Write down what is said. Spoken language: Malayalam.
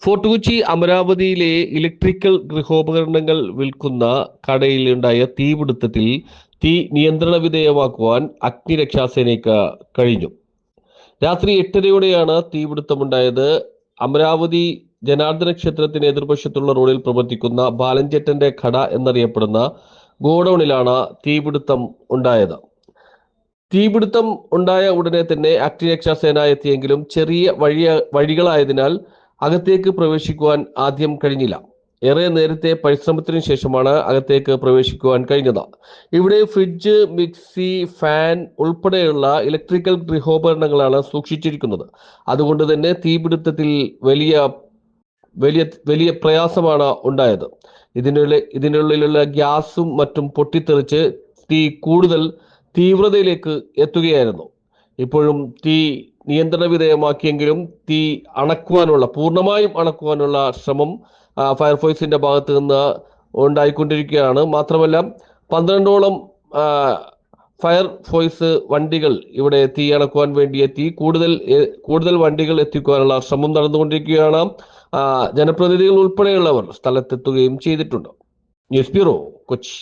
ഫോർട്ട് കൊച്ചി അമരാവതിയിലെ ഇലക്ട്രിക്കൽ ഗൃഹോപകരണങ്ങൾ വിൽക്കുന്ന കടയിലുണ്ടായ തീപിടുത്തത്തിൽ തീ നിയന്ത്രണ വിധേയമാക്കുവാൻ അഗ്നിരക്ഷാസേനയ്ക്ക് കഴിഞ്ഞു. രാത്രി 8:30യോടെയാണ് തീപിടുത്തമുണ്ടായത്. അമരാവതി ജനാർദ്ദന ക്ഷേത്രത്തിന് എതിർവശത്തുള്ള റോഡിൽ പ്രവർത്തിക്കുന്ന ബാലൻചേട്ടന്റെ കട എന്നറിയപ്പെടുന്ന ഗോഡൌണിലാണ് തീപിടുത്തം ഉണ്ടായത്. തീപിടുത്തം ഉണ്ടായ ഉടനെ തന്നെ അഗ്നിരക്ഷാസേന എത്തിയെങ്കിലും ചെറിയ വഴികളായതിനാൽ അകത്തേക്ക് പ്രവേശിക്കുവാൻ ആദ്യം കഴിഞ്ഞില്ല. ഏറെ നേരത്തെ പരിശ്രമത്തിനു ശേഷമാണ് അകത്തേക്ക് പ്രവേശിക്കുവാൻ കഴിഞ്ഞത്. ഇവിടെ ഫ്രിഡ്ജ്, മിക്സി, ഫാൻ ഉൾപ്പെടെയുള്ള ഇലക്ട്രിക്കൽ ഗൃഹോപകരണങ്ങളാണ് സൂക്ഷിച്ചിരിക്കുന്നത്. അതുകൊണ്ട് തന്നെ തീപിടുത്തത്തിൽ വലിയ വലിയ വലിയ പ്രയാസമാണ് ഉണ്ടായത്. ഇതിനുള്ളിലുള്ള ഗ്യാസും മറ്റും പൊട്ടിത്തെറിച്ച് തീ കൂടുതൽ തീവ്രതയിലേക്ക് എത്തുകയായിരുന്നു. ഇപ്പോഴും തീ നിയന്ത്രണ വിധേയമാക്കിയെങ്കിലും തീ പൂർണ്ണമായും അണക്കുവാനുള്ള ശ്രമം ഫയർഫോഴ്സിന്റെ ഭാഗത്ത് നിന്ന് ഉണ്ടായിക്കൊണ്ടിരിക്കുകയാണ്. മാത്രമല്ല 12ഓളം ഫയർഫോഴ്സ് വണ്ടികൾ ഇവിടെ തീ അണക്കുവാൻ വേണ്ടി എത്തി. കൂടുതൽ വണ്ടികൾ എത്തിക്കുവാനുള്ള ശ്രമം നടന്നുകൊണ്ടിരിക്കുകയാണ്. ജനപ്രതിനിധികൾ ഉൾപ്പെടെയുള്ളവർ സ്ഥലത്തെത്തുകയും ചെയ്തിട്ടുണ്ട്. News bureau, Kochi.